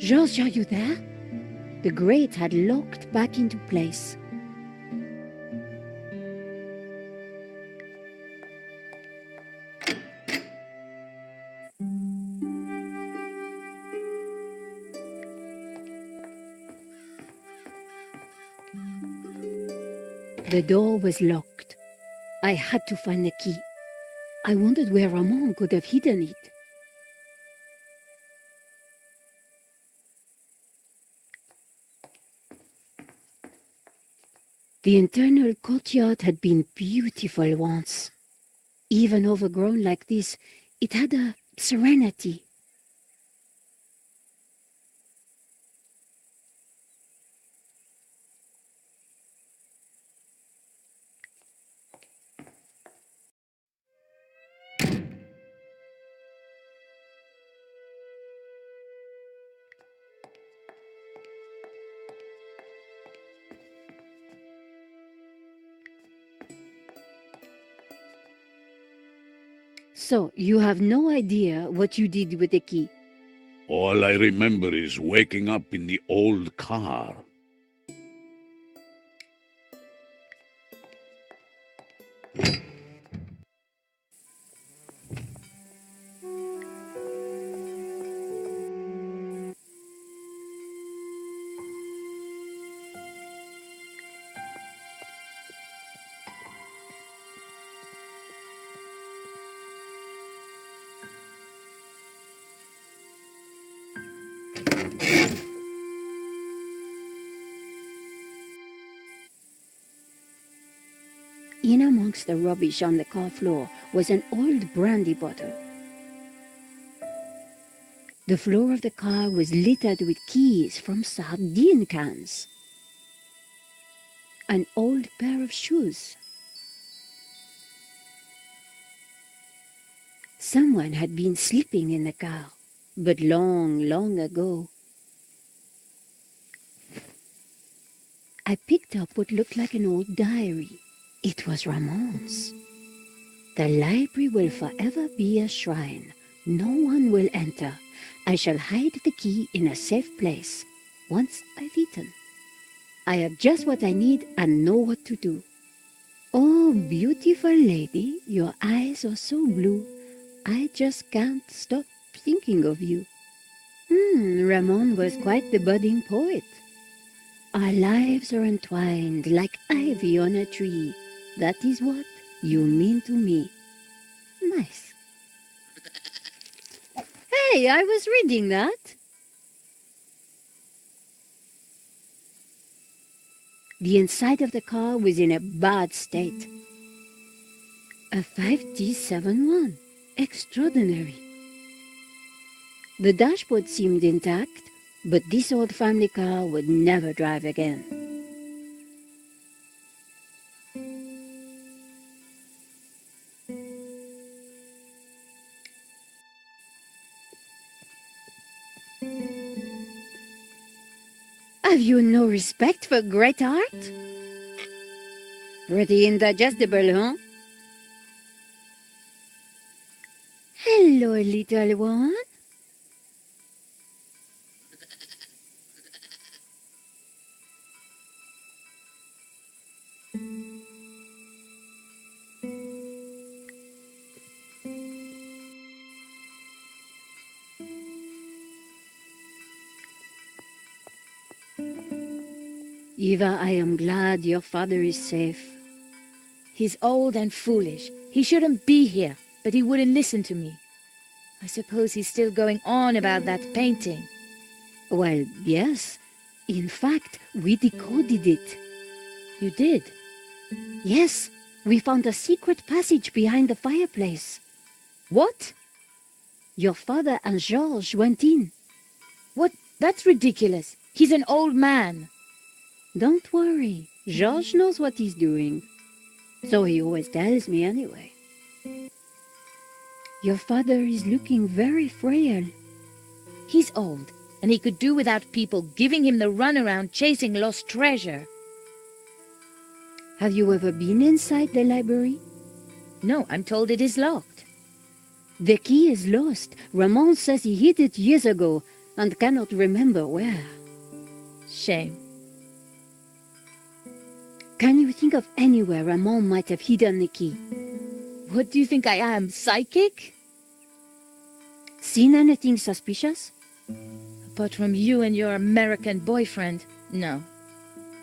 Georges, are you there? The grate had locked back into place. The door was locked. I had to find the key. I wondered where Ramon could have hidden it. The internal courtyard had been beautiful once. Even overgrown like this, it had a serenity. So, you have no idea what you did with the key? All I remember is waking up in the old car. In amongst the rubbish on the car floor was an old brandy bottle. The floor of the car was littered with keys from sardine cans. An old pair of shoes. Someone had been sleeping in the car, but long, long ago. I picked up what looked like an old diary. It was Ramon's. The library will forever be a shrine. No one will enter. I shall hide the key in a safe place. Once I've eaten, I have just what I need and know what to do. Oh, beautiful lady, your eyes are so blue. I just can't stop thinking of you. Ramon was quite the budding poet. Our lives are entwined like ivy on a tree. That is what you mean to me. Nice. Hey, I was reading that. The inside of the car was in a bad state. A 5T71. Extraordinary. The dashboard seemed intact, but this old family car would never drive again. Have you no respect for great art? Pretty indigestible, huh? Hello, little one. Eva, I am glad your father is safe. He's old and foolish. He shouldn't be here, but he wouldn't listen to me. I suppose he's still going on about that painting. Well, yes. In fact, we decoded it. You did? Yes, we found a secret passage behind the fireplace. What? Your father and Georges went in. What? That's ridiculous. He's an old man. Don't worry. Georges knows what he's doing. So he always tells me anyway. Your father is looking very frail. He's old, and he could do without people giving him the runaround chasing lost treasure. Have you ever been inside the library? No, I'm told it is locked. The key is lost. Ramon says he hid it years ago. and cannot remember where. Shame. Can you think of anywhere Ramon might have hidden the key? What do you think I am, psychic? Seen anything suspicious? Apart from you and your American boyfriend, no.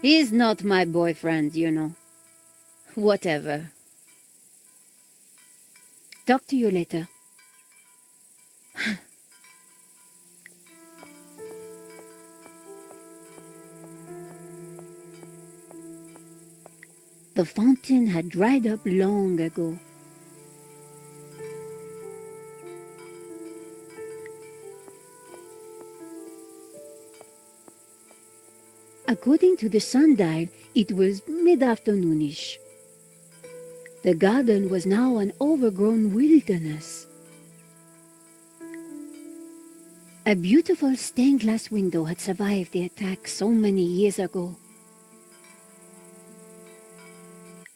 He's not my boyfriend, you know. Whatever. Talk to you later. The fountain had dried up long ago. According to the sundial, it was mid-afternoonish. The garden was now an overgrown wilderness. A beautiful stained glass window had survived the attack so many years ago.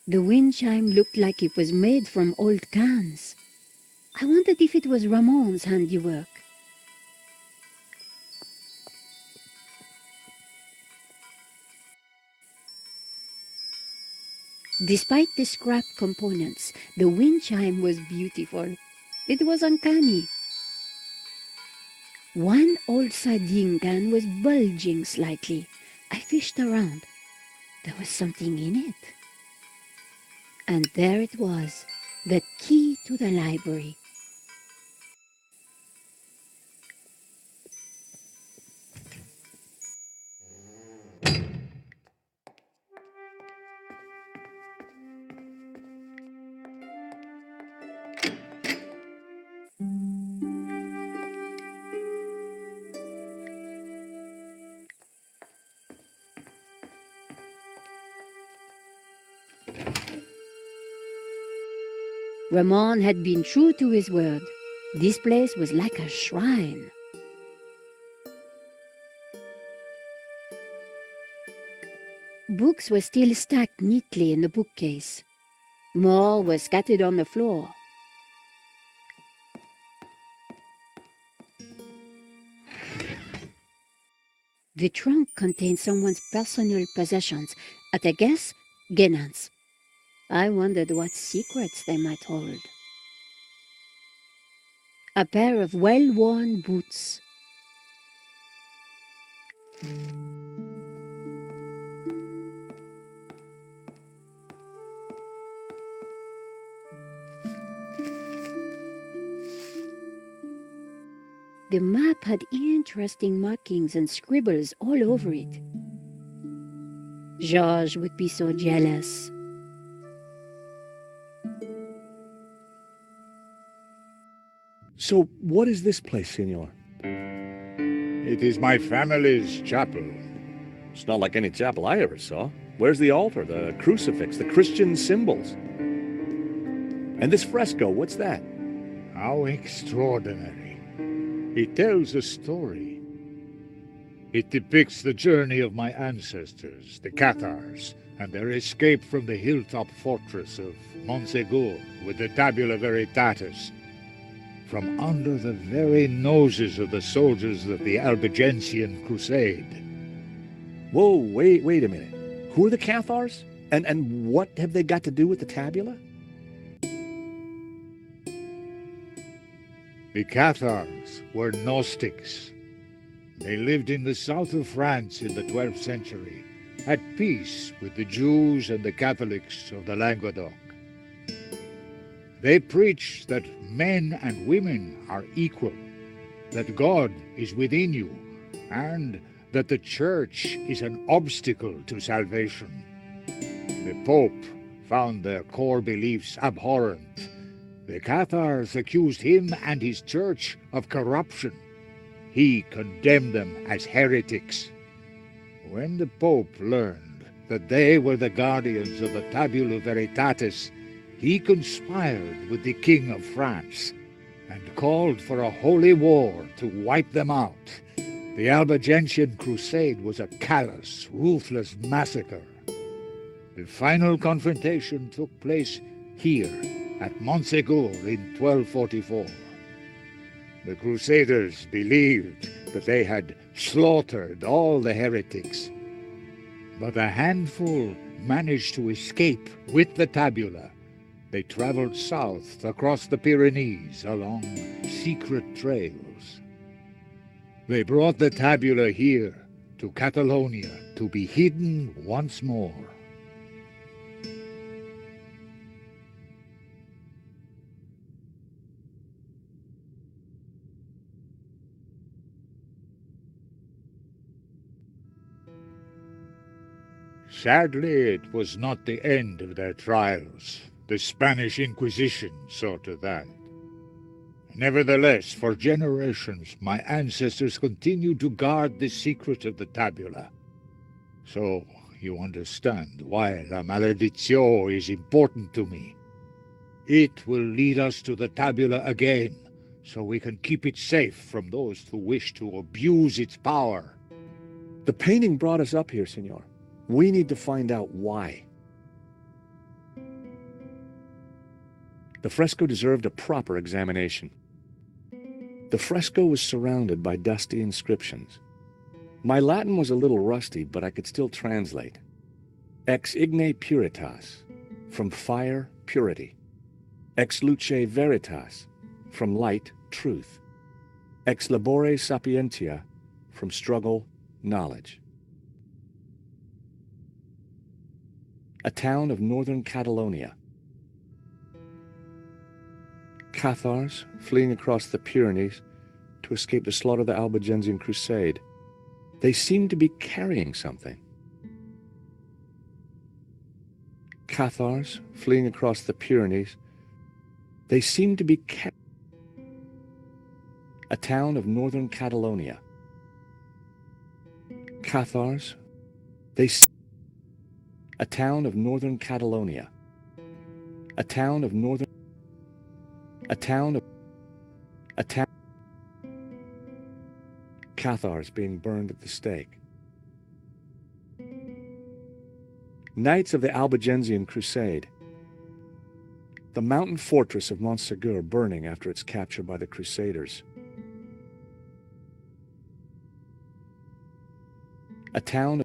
The wind chime looked like it was made from old cans. I wondered if it was Ramon's handiwork. Despite the scrap components, the wind chime was beautiful. It was uncanny. One old sardine can was bulging slightly. I fished around. There was something in it. And there it was, the key to the library. Ramon had been true to his word. This place was like a shrine. Books were still stacked neatly in the bookcase. More were scattered on the floor. The trunk contained someone's personal possessions. At a guess, Genan's. I wondered what secrets they might hold. A pair of well-worn boots. The map had interesting markings and scribbles all over it. Georges would be so jealous. So, what is this place, Senor? It is my family's chapel. It's not like any chapel I ever saw. Where's the altar, the crucifix, the Christian symbols? And this fresco, what's that? How extraordinary. It tells a story. It depicts the journey of my ancestors, the Cathars, and their escape from the hilltop fortress of Montségur with the Tabula Veritatis, from under the very noses of the soldiers of the Albigensian Crusade. Whoa, wait a minute. Who are the Cathars? And what have they got to do with the tabula? The Cathars were Gnostics. They lived in the south of France in the 12th century, at peace with the Jews and the Catholics of the Languedoc. They preach that men and women are equal, that God is within you, and that the Church is an obstacle to salvation. The Pope found their core beliefs abhorrent. The Cathars accused him and his Church of corruption. He condemned them as heretics. When the Pope learned that they were the guardians of the Tabula Veritatis, he conspired with the King of France and called for a holy war to wipe them out. The Albigensian Crusade was a callous, ruthless massacre. The final confrontation took place here at Montségur in 1244. The Crusaders believed that they had slaughtered all the heretics. But a handful managed to escape with the tabula. They traveled south across the Pyrenees along secret trails. They brought the tabula here to Catalonia to be hidden once more. Sadly, it was not the end of their trials. The Spanish Inquisition saw to that. Nevertheless, for generations, my ancestors continued to guard the secret of the tabula. So, you understand why La Maledizio is important to me. It will lead us to the tabula again, so we can keep it safe from those who wish to abuse its power. The painting brought us up here, Senor. We need to find out why. The fresco deserved a proper examination. The fresco was surrounded by dusty inscriptions. My Latin was a little rusty, but I could still translate. Ex igne puritas, from fire, purity. Ex luce veritas, from light, truth. Ex labore sapientia, from struggle, knowledge. A town of northern Catalonia. Cathars fleeing across the Pyrenees to escape the slaughter of the Albigensian Crusade. They seemed to be carrying something. Cathars fleeing across the Pyrenees. They seemed to be a town of northern Catalonia. Cathars. A town of northern Catalonia. A town of northern. A town. Cathars being burned at the stake. Knights of the Albigensian Crusade. The mountain fortress of Montségur burning after its capture by the Crusaders. A town.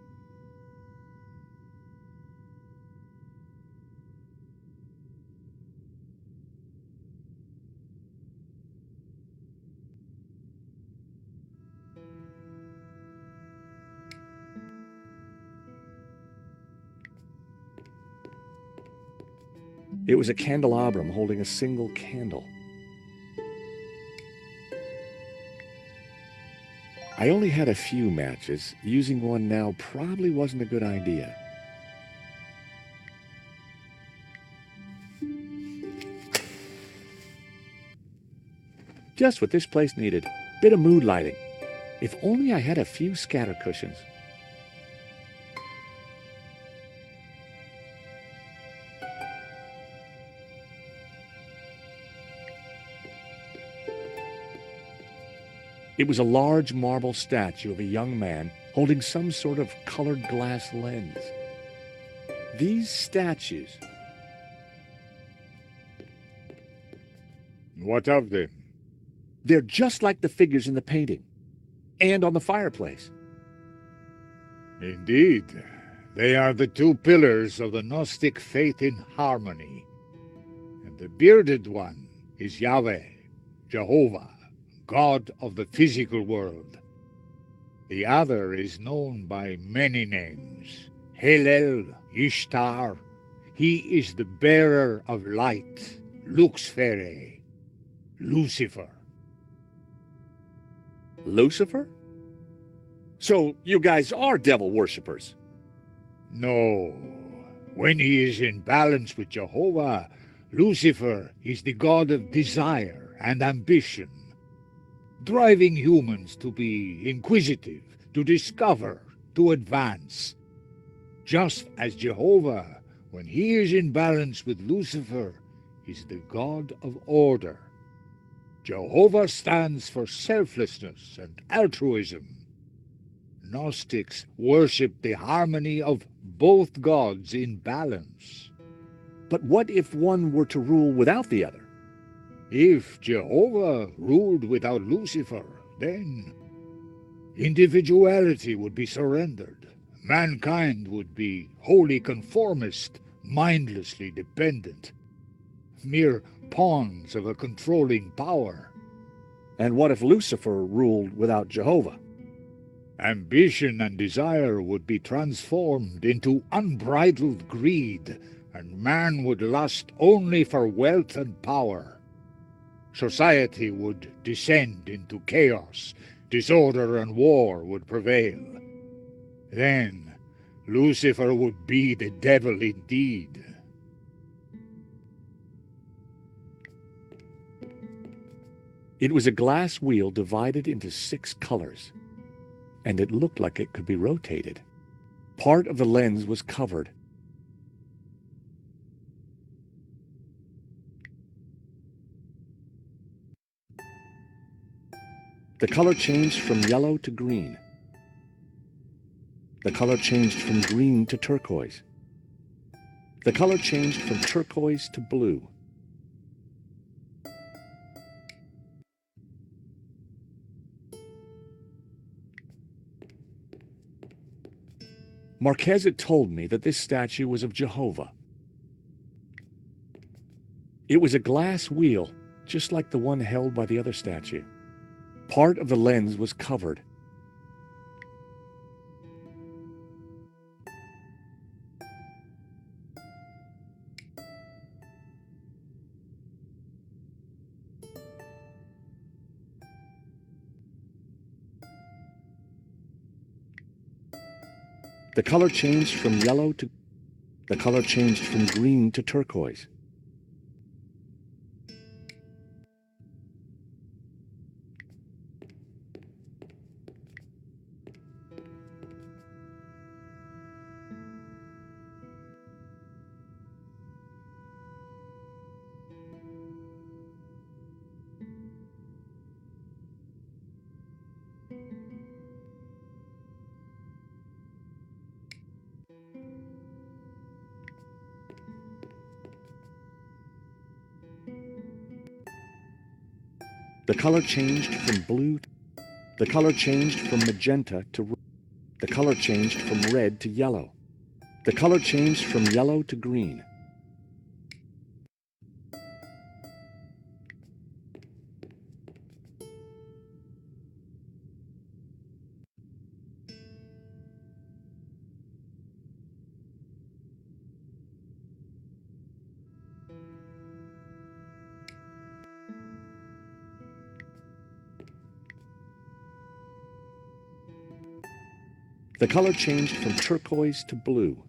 It was a candelabrum holding a single candle. I only had a few matches. Using one now probably wasn't a good idea. Just what this place needed. Bit of mood lighting. If only I had a few scatter cushions. It was a large marble statue of a young man holding some sort of colored glass lens. These statues... What of them? They're just like the figures in the painting. And on the fireplace. Indeed. They are the two pillars of the Gnostic faith in harmony. And the bearded one is Yahweh, Jehovah, God of the physical world. The other is known by many names. Hillel, Ishtar. He is the bearer of light, Luxfere, Lucifer. Lucifer? So you guys are devil worshippers? No. When he is in balance with Jehovah, Lucifer is the god of desire and ambition, driving humans to be inquisitive, to discover, to advance. Just as Jehovah, when he is in balance with Lucifer, is the god of order. Jehovah stands for selflessness and altruism. Gnostics worship the harmony of both gods in balance. But what if one were to rule without the other? If Jehovah ruled without Lucifer, then Individuality would be surrendered. Mankind would be wholly conformist, mindlessly dependent. Mere pawns of a controlling power. And what if Lucifer ruled without Jehovah? Ambition and desire would be transformed into unbridled greed, and man would lust only for wealth and power. Society would descend into chaos, disorder and war would prevail. Then Lucifer would be the devil indeed. It was a glass wheel divided into 6 colors, and it looked like it could be rotated. Part of the lens was covered. The color changed from yellow to green. The color changed from green to turquoise. The color changed from turquoise to blue. Marquez had told me that this statue was of Jehovah. It was a glass wheel, just like the one held by the other statue. Part of the lens was covered. The color changed from yellow to... The color changed from green to turquoise. The color changed from blue. The color changed from magenta to... The color changed from red to yellow. The color changed from yellow to green. The color changed from turquoise to blue.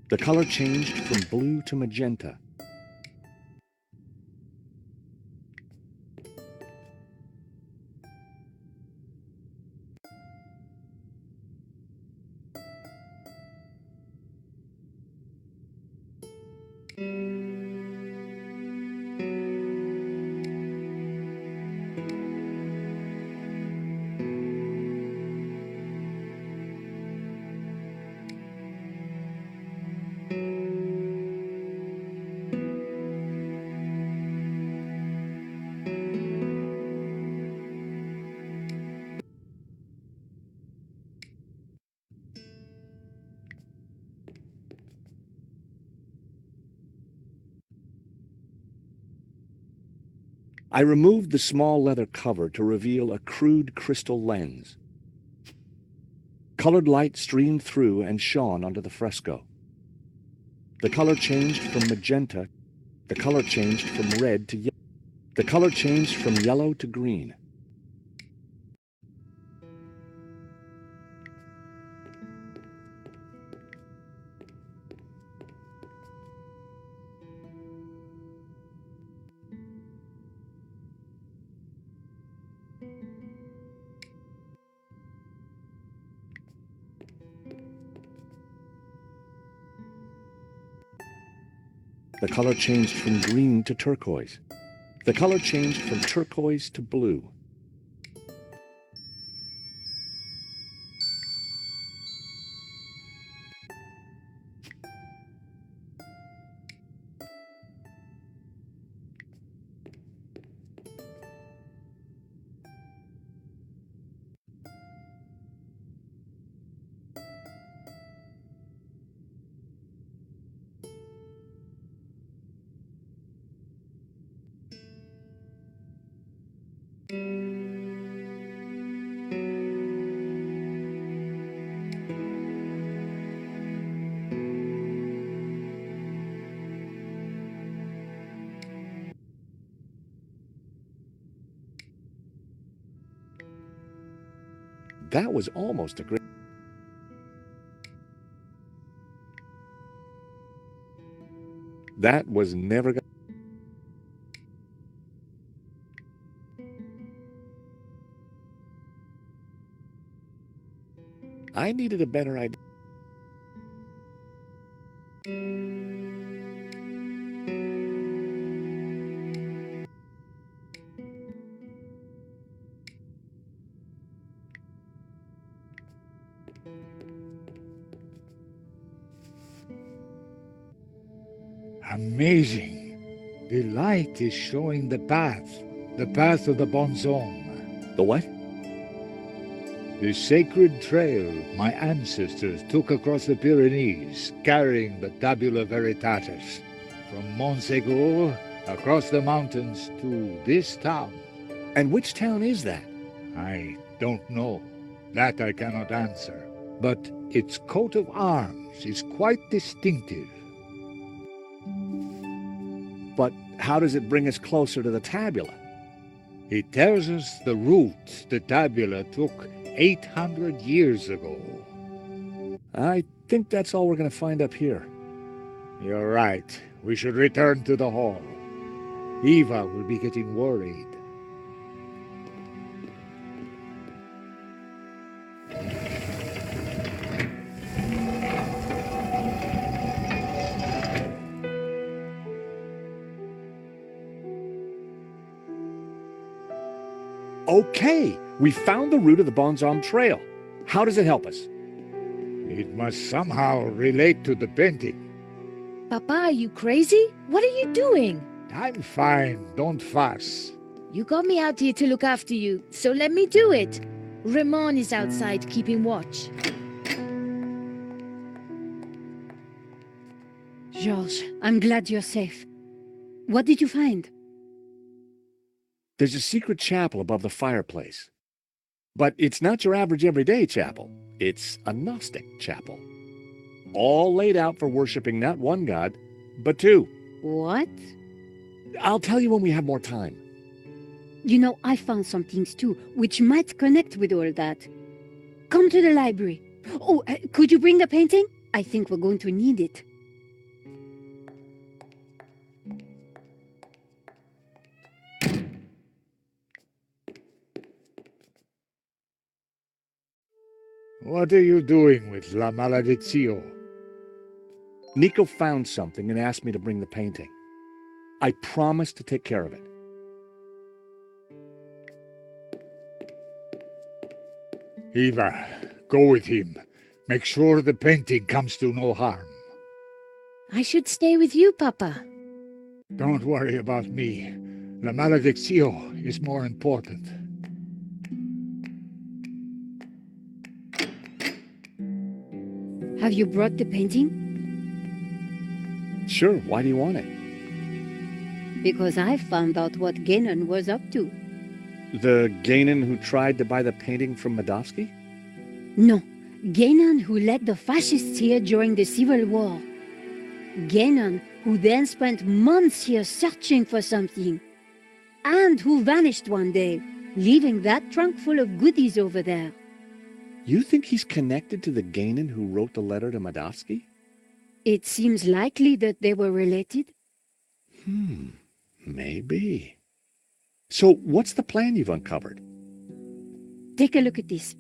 The color changed from blue to magenta. I removed the small leather cover to reveal a crude crystal lens. Colored light streamed through and shone onto the fresco. The color changed from magenta. The color changed from red to yellow. The color changed from yellow to green. The color changed from green to turquoise. The color changed from turquoise to blue. That was almost a great... That was never going... I needed a better idea. Amazing. The light is showing the path of the bonzome. The what? The sacred trail my ancestors took across the Pyrenees, carrying the Tabula Veritatis, from Montségur across the mountains to this town. And which town is that? I don't know. That I cannot answer. But its coat of arms is quite distinctive. But how does it bring us closer to the tabula? It tells us the route the tabula took 800 years ago. I think that's all we're going to find up here. You're right. We should return to the hall. Eva will be getting worried. Okay, we found the route of the Bonzom Trail. How does it help us? It must somehow relate to the painting. Papa, are you crazy? What are you doing? I'm fine, don't fuss. You got me out here to look after you, so let me do it. Ramon is outside keeping watch. Georges, I'm glad you're safe. What did you find? There's a secret chapel above the fireplace. But it's not your average everyday chapel. It's a Gnostic chapel. All laid out for worshiping not one god, but two. What? I'll tell you when we have more time. You know, I found some things too, which might connect with all that. Come to the library. Oh, could you bring the painting? I think we're going to need it. What are you doing with La Maledizio? Nico found something and asked me to bring the painting. I promised to take care of it. Eva, go with him. Make sure the painting comes to no harm. I should stay with you, Papa. Don't worry about me. La Maledizio is more important. Have you brought the painting? Sure, why do you want it? Because I found out what Guénon was up to. The Guénon who tried to buy the painting from Medovsky? No, Guénon who led the fascists here during the Civil War. Guénon who then spent months here searching for something. And who vanished one day, leaving that trunk full of goodies over there. You think he's connected to the Guénon who wrote the letter to Medovsky? It seems likely that they were related. Maybe. So what's the plan you've uncovered? Take a look at this.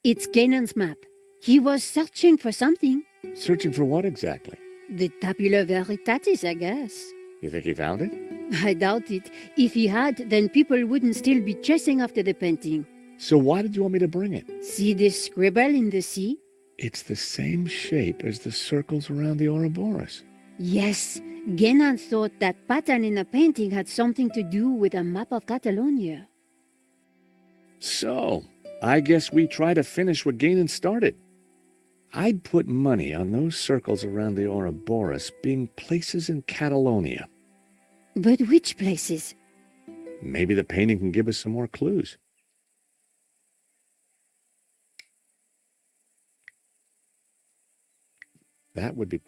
It's Guénon's map. He was searching for something. Searching for what exactly? The tabula veritatis, I guess. You think he found it? I doubt it. If he had, then people wouldn't still be chasing after the painting. So why did you want me to bring it? See this scribble in the sea? It's the same shape as the circles around the Ouroboros. Yes, Guénin thought that pattern in the painting had something to do with a map of Catalonia. So, I guess we try to finish what Guénin started. I'd put money on those circles around the Ouroboros being places in Catalonia. But which places? Maybe the painting can give us some more clues. That would be...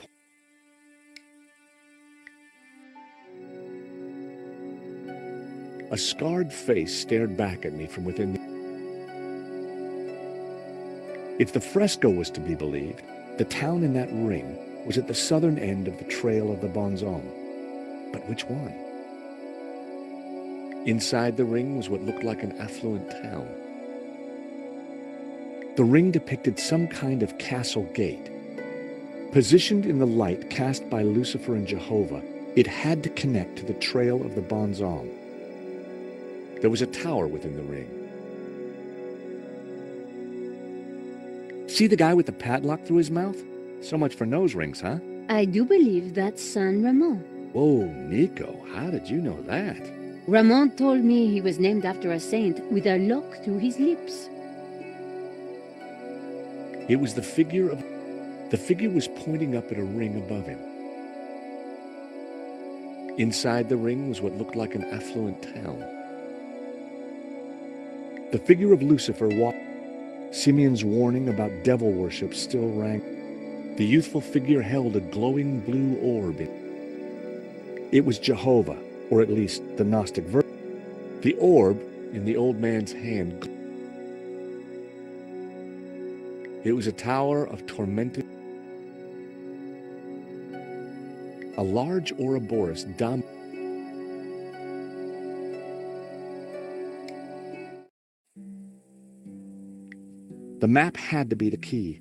A scarred face stared back at me from within the... If the fresco was to be believed, the town in that ring was at the southern end of the trail of the Bonzon. But which one? Inside the ring was what looked like an affluent town. The ring depicted some kind of castle gate. Positioned in the light cast by Lucifer and Jehovah, it had to connect to the trail of the Bonzon. There was a tower within the ring. See the guy with the padlock through his mouth? So much for nose rings, huh? I do believe that's San Ramon. Whoa, Nico, how did you know that? Ramon told me he was named after a saint with a lock through his lips. It was the figure of... The figure was pointing up at a ring above him. Inside the ring was what looked like an affluent town. The figure of Lucifer walked. Simeon's warning about devil worship still rang. The youthful figure held a glowing blue orb. It was Jehovah, or at least the Gnostic version. The orb in the old man's hand. It was a tower of tormented... A large Ouroboros dominated. The map had to be the key.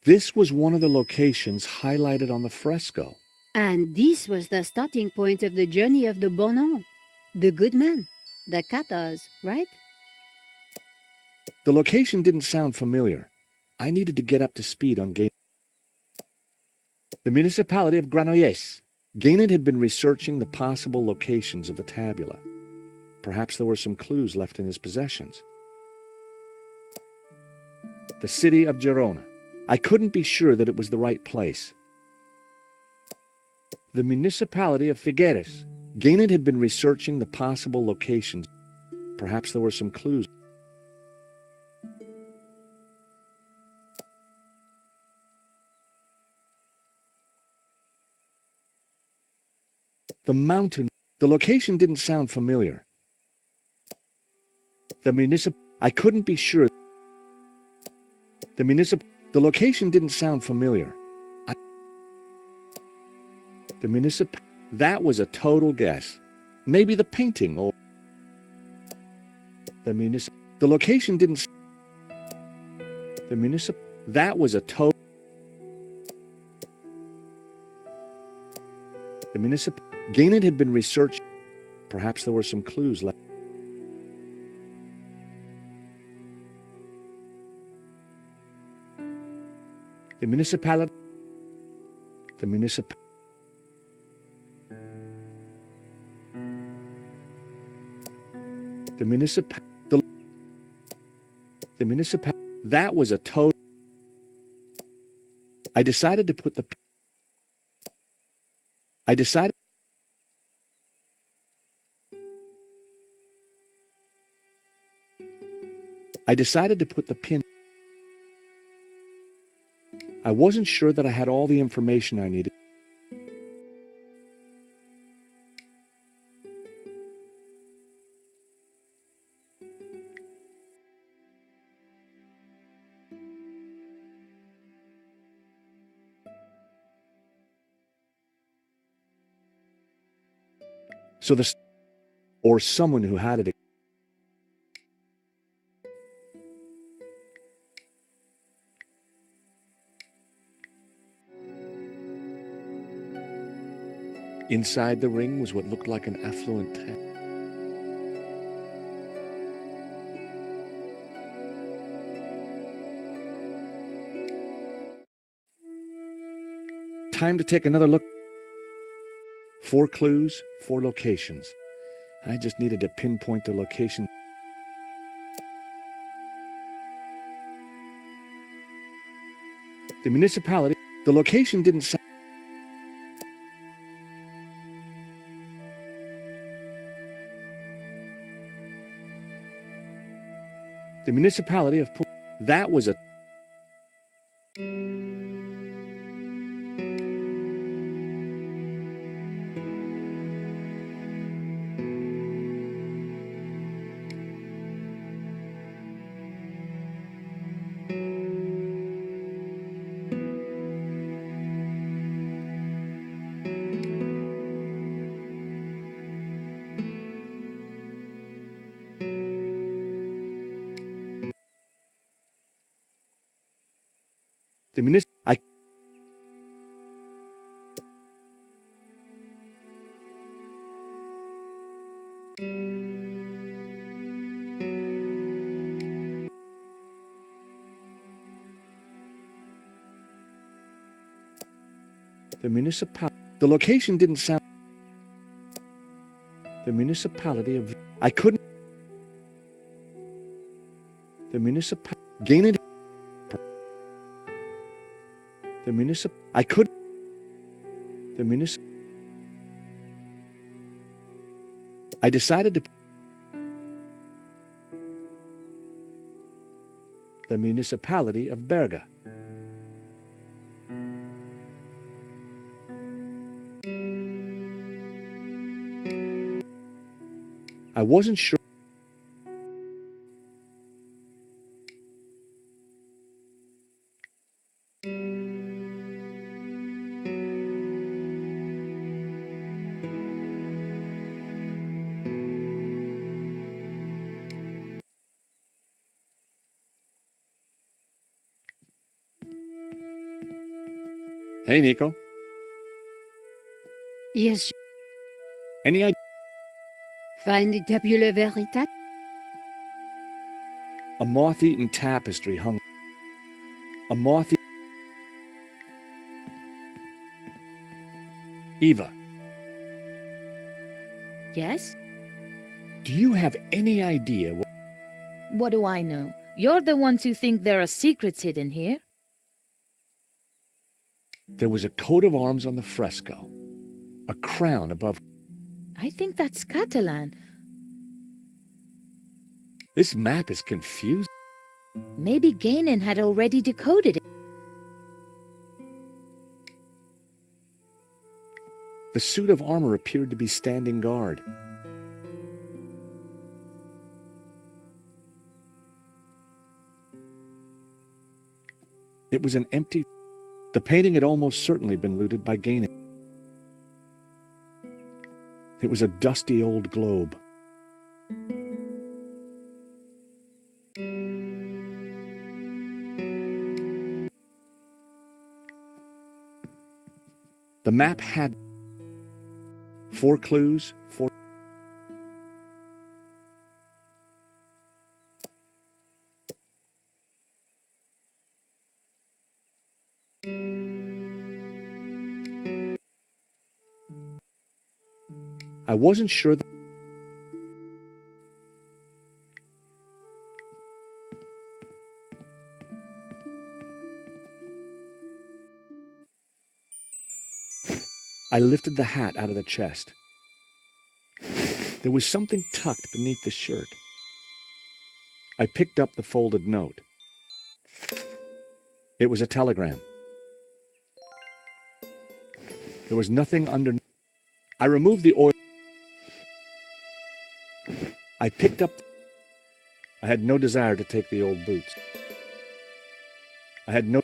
This was one of the locations highlighted on the fresco. And this was the starting point of the journey of the Bonan, the good man, the Cathars, right? The location didn't sound familiar. I needed to get up to speed on Guénin. The municipality of Granollers. Guénin had been researching the possible locations of the tabula. Perhaps there were some clues left in his possessions. The city of Girona. I couldn't be sure that it was the right place. The municipality of Figueres. Guénin had been researching the possible locations. Perhaps there were some clues. The mountain. The location didn't sound familiar. I couldn't be sure. The location didn't sound familiar. That was a total guess. Maybe the painting or... The location didn't... That was a total... Guénin had been researching. Perhaps there were some clues left. The municipality... The municipality... That was a total... I decided to put the... I decided to put the pin... I wasn't sure that I had all the information I needed. So or someone who had it. Inside the ring was what looked like an affluent town. Time to take another look. 4 clues, 4 locations. I just needed to pinpoint the location. The municipality, the location didn't sound. The municipality of that was a. The municipality. The location didn't sound. The municipality of. I couldn't. The municipality. Gain it. The municipal. I could. The municipal. I decided to. The municipality of Berga. I wasn't sure. Hey, Nico. Yes, Any idea? find the tabula veritas? A moth-eaten tapestry hung. A moth. Eva, Yes? do you have any idea what? What do I know? You're the ones who think there are secrets hidden here. There was a coat of arms on the fresco, a crown above. I think that's Catalan. This map is confused. Maybe Gainen had already decoded it. The suit of armor appeared to be standing guard. It was an empty. The painting had almost certainly been looted by Gainen. It was a dusty old globe. The map had 4 clues, 4. I wasn't sure that. I lifted the hat out of the chest. There was something tucked beneath the shirt. I picked up the folded note. It was a telegram. There was nothing under. I removed the oil. I picked up. I had no desire to take the old boots. I had no.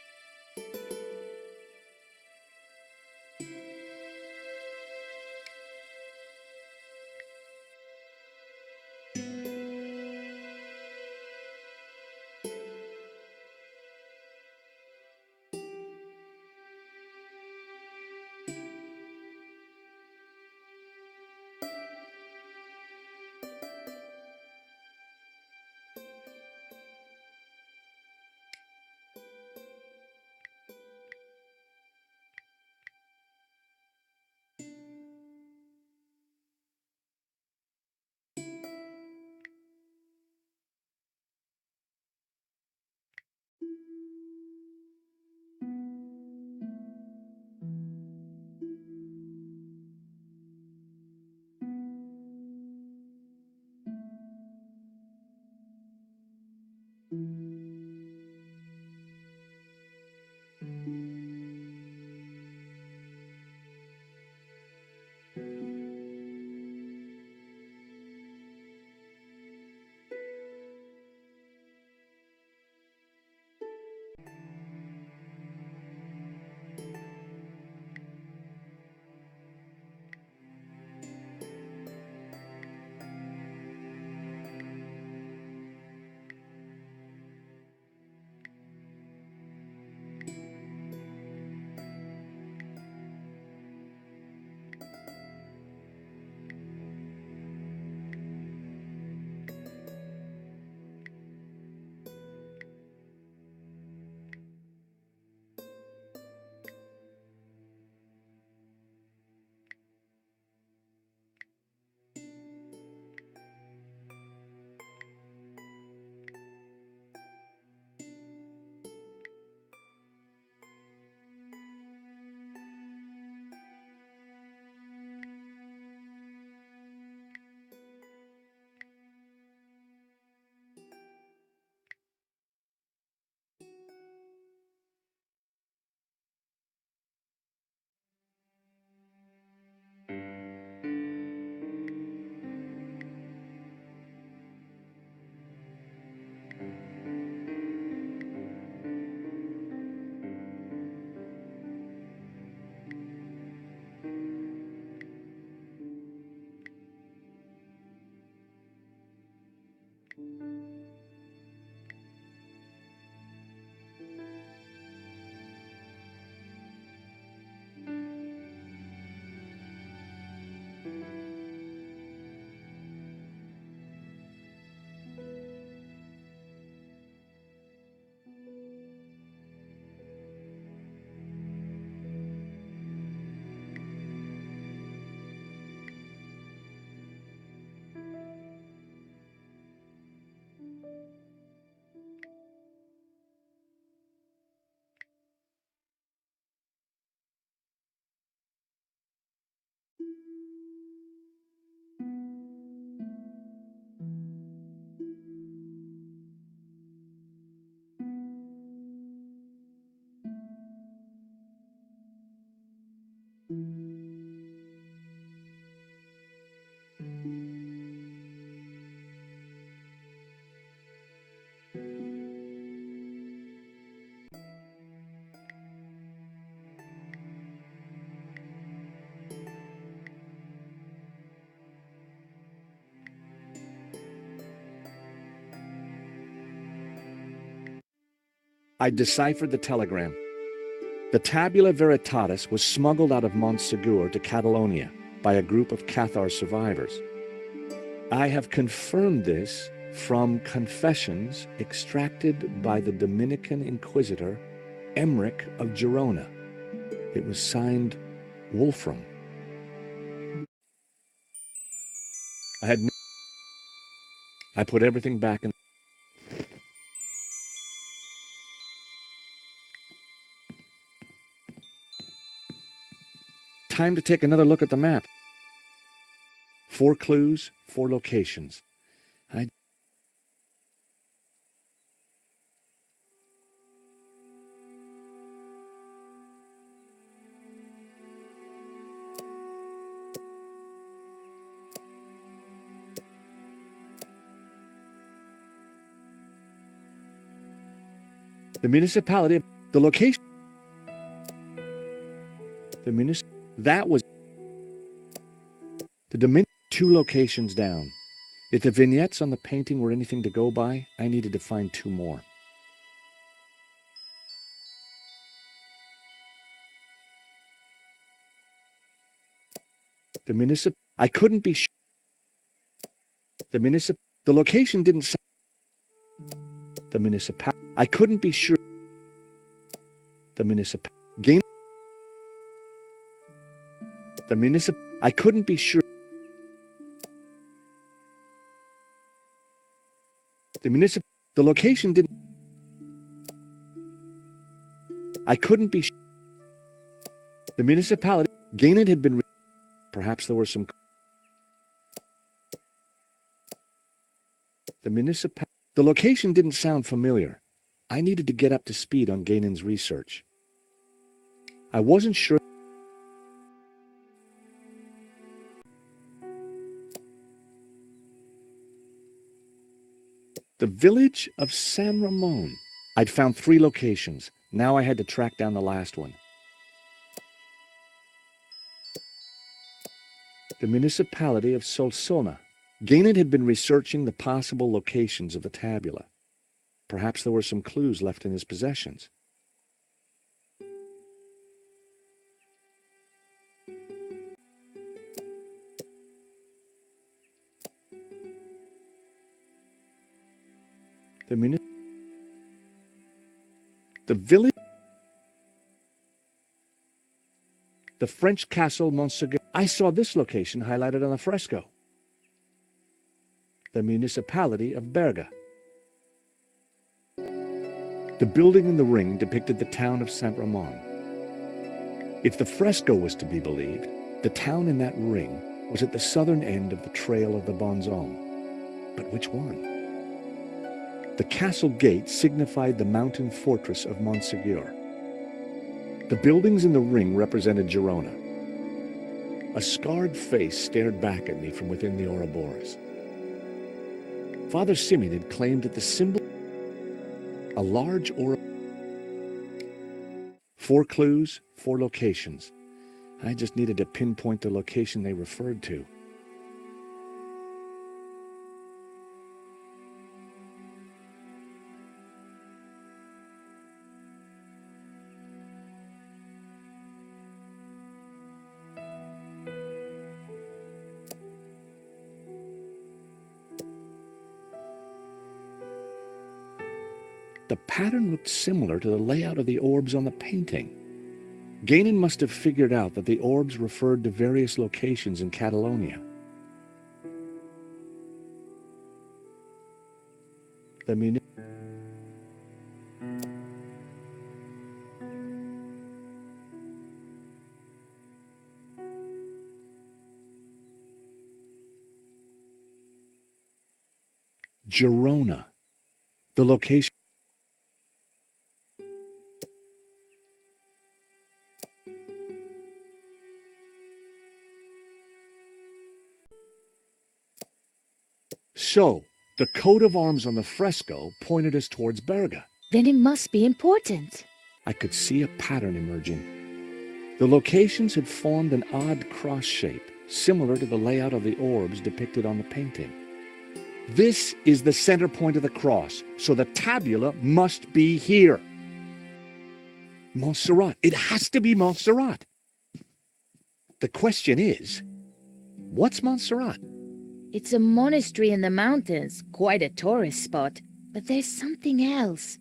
I deciphered the telegram. The Tabula Veritatis was smuggled out of Montsegur to Catalonia by a group of Cathar survivors. I have confirmed this from confessions extracted by the Dominican Inquisitor Emmerich of Girona. It was signed Wolfram. I put everything back in. Time to take another look at the map. 4 clues, 4 locations. The municipality, the location, that was the Dominion, 2 locations down. If the vignettes on the painting were anything to go by, I needed to find 2 more. I couldn't be sure. The location didn't say. I couldn't be sure. I couldn't be sure. The location didn't. I couldn't be sure. The municipality. Gained had been. Perhaps there were some. The location didn't sound familiar. I needed to get up to speed on Gainan's research. I wasn't sure. The village of San Ramon. I'd found 3 locations. Now I had to track down the last one. The municipality of Solsona. Gainan had been researching the possible locations of the tabula. Perhaps there were some clues left in his possessions. The village. The French castle Montségur. I saw this location highlighted on a fresco. The municipality of Berga. The building in the ring depicted the town of Saint Ramon. If the fresco was to be believed, the town in that ring was at the southern end of the Trail of the Bonzon. But which one? The castle gate signified the mountain fortress of Montségur. The buildings in the ring represented Girona. A scarred face stared back at me from within the Ouroboros. Father Simeon had claimed that the symbol, a large Ouroboros. 4 clues, 4 locations. I just needed to pinpoint the location they referred to. The pattern looked similar to the layout of the orbs on the painting. Gainan must have figured out that the orbs referred to various locations in Catalonia. Girona. The location. So, the coat of arms on the fresco pointed us towards Berga. Then it must be important. I could see a pattern emerging. The locations had formed an odd cross shape, similar to the layout of the orbs depicted on the painting. This is the center point of the cross, so the tabula must be here. Montserrat. It has to be Montserrat. The question is, what's Montserrat? It's a monastery in the mountains, quite a tourist spot. But there's something else.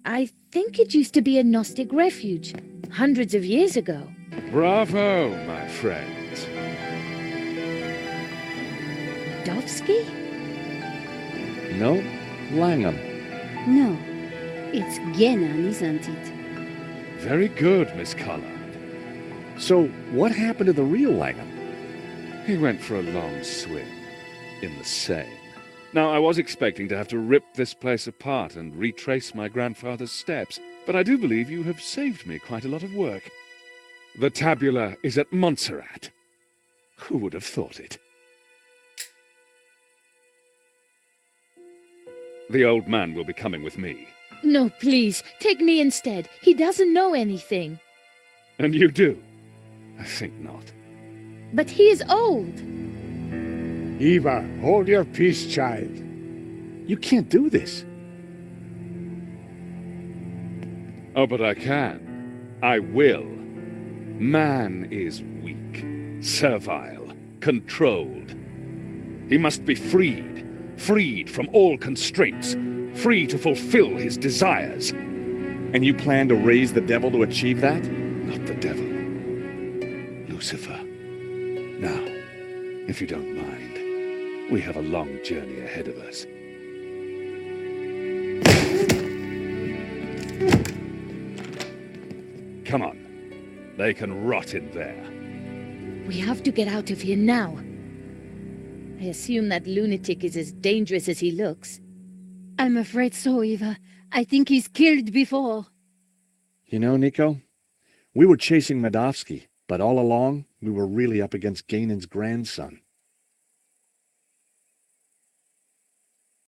I think it used to be a Gnostic refuge, hundreds of years ago. Bravo, my friend. Dovsky? No, Langham. No, it's Gainan, isn't it? Very good, Miss Collard. So, what happened to the real Langham? He went for a long swim in the Seine. Now, I was expecting to have to rip this place apart and retrace my grandfather's steps, but I do believe you have saved me quite a lot of work. The tabula is at Montserrat. Who would have thought it? The old man will be coming with me. No, please, take me instead. He doesn't know anything. And you do? I think not. But he is old. Eva, hold your peace, child. You can't do this. Oh, but I can. I will. Man is weak, servile, controlled. He must be freed from all constraints, free to fulfill his desires. And you plan to raise the devil to achieve that? Not the devil. Lucifer. Now, if you don't mind, we have a long journey ahead of us. Come on. They can rot in there. We have to get out of here now. I assume that lunatic is as dangerous as he looks. I'm afraid so, Eva. I think he's killed before. You know, Nico, we were chasing Medovsky, but all along we were really up against Gainan's grandson.